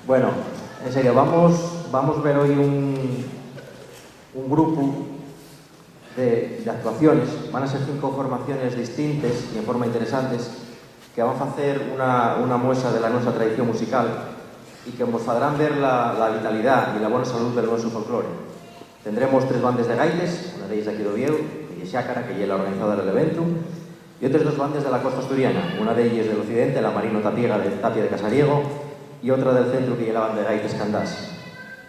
Bueno, en serio, vamos a ver hoy un grupo de actuaciones. Van a ser 5 formaciones distintas y en forma interesantes que van a hacer una muestra de la nuestra tradición musical y que nos farán ver la vitalidad y la buena salud del nuestro folclore. Tendremos 3 bandas de gaites, una de ellas de aquí de Oviedo, que es Xácara, que es la organizadora del evento, y otras 2 bandas de la costa asturiana, una de ellas del occidente, la Marino Tapiega de Tapia de Casariego, y otra del centro, que es la banda de gaites Candás.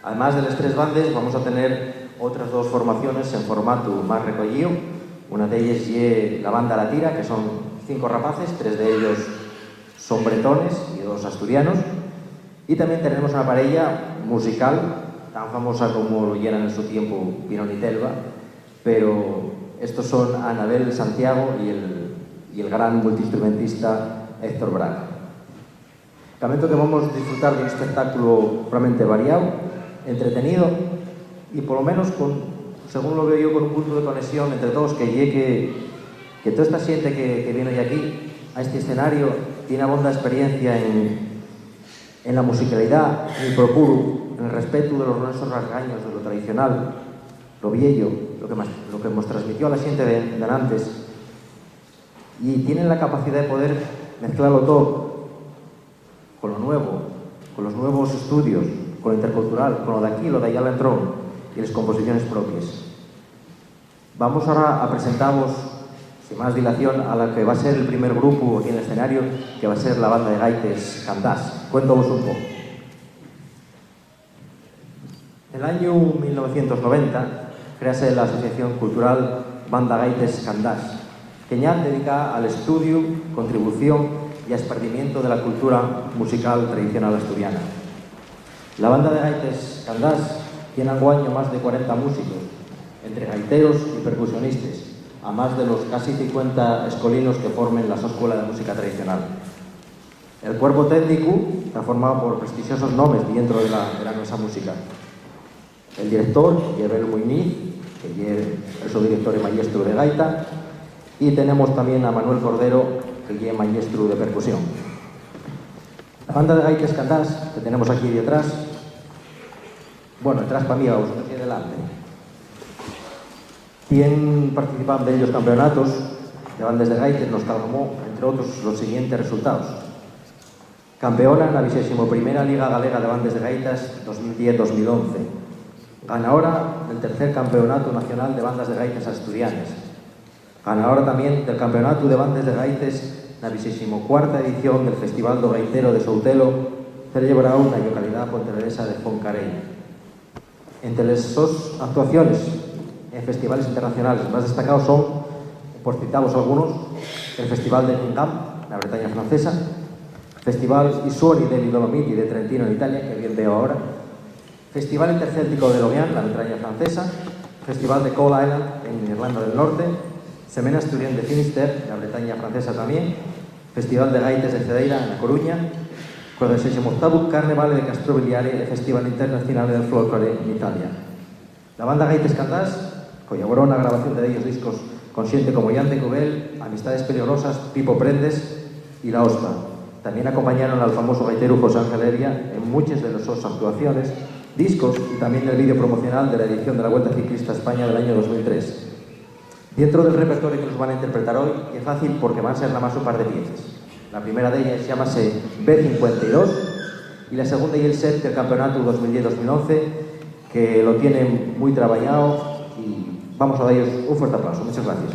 Además de las 3 bandas, vamos a tener otras 2 formaciones en formato más recollido. Una de ellas es la banda La Tira, que son 5 rapaces, 3 de ellos son bretones y 2 asturianos. Y también tenemos una pareja musical, tan famosa como lo llenan en su tiempo Pinón y Telva, pero estos son Anabel Santiago y el gran multiinstrumentista Héctor Braga. Lamento que vamos a disfrutar de un espectáculo realmente variado, entretenido y por lo menos, según lo veo yo, con un punto de conexión entre todos, que toda esta gente que viene hoy aquí a este escenario tiene abunda experiencia en la musicalidad, en el procuro, en el respeto de los nuestros rasgaños, de lo tradicional, lo viejo, lo que nos transmitió a la gente de antes, y tienen la capacidad de poder mezclarlo todo con lo nuevo, con los nuevos estudios, con lo intercultural, con lo de aquí, lo de allá al entrón y las composiciones propias. Vamos ahora a presentaros, sin más dilación, a la que va a ser el primer grupo aquí en el escenario, que va a ser la banda de gaites Candás. Cuéntanos un poco. En el año 1990 crease la Asociación Cultural Banda Gaites Candás, que ya dedica al estudio, contribución y esparcimiento de la cultura musical tradicional asturiana. La banda de gaites Candás tiene al año más de 40 músicos, entre gaiteros y percusionistas, a más de los casi 50 escolinos que formen la Escuela de Música Tradicional. El cuerpo técnico está formado por prestigiosos nombres dentro de la nuestra música. El director, Abel Muñiz, que es el subdirector y maestro de gaita, y tenemos también a Manuel Cordero, que es maestro de percusión. La banda de gaites Candás, que tenemos aquí detrás, bueno, detrás para mí, vamos, aquí delante, tienen participado de ellos campeonatos de bandas de gaites, nos calmó, entre otros, los siguientes resultados. Campeona en la 21ª Liga Galega de Bandas de Gaitas 2010-2011. Ganadora del 3er Campeonato Nacional de Bandas de Gaites Asturianas. Ganadora también del Campeonato de Bandas de Gaites na 24ª edición del Festival do Gaitero de Soutelo, celebrado na localidade pontevedresa de Foncarei. Entre las sus actuaciones en festivales internacionales más destacados son, por citaros algunos, el Festival de Guingamp, la Bretaña francesa, Festival Isuori del Dolomiti de Trentino en Italia, que bien veo ahora, Festival Intercéltico de Lorient, la Bretaña francesa, Festival de Coal Island en Irlanda del Norte, Semana Asturiana de Finisterre, la Bretaña francesa también, Festival de Gaites de Cedeira en La Coruña, con el 68º Carnevale de Castrovillare e Festival Internacional del Folklore en Italia. La banda Gaites Candás colaboró en la grabación de ellos discos con xente como Llante Cubel, Amistades Peligrosas, Pipo Prendes y La Ospa. También acompañaron al famoso gaitero José Ángel Heria en muchas de sus actuaciones, discos y también el vídeo promocional de la edición de la Vuelta Ciclista a España del año 2003. Dentro del repertorio que nos van a interpretar hoy, es fácil porque van a ser nada más un par de piezas. La primera de ellas llámase B52 y la segunda y el set del campeonato 2010-2011, que lo tienen muy trabajado, y vamos a darles un fuerte aplauso. Muchas gracias.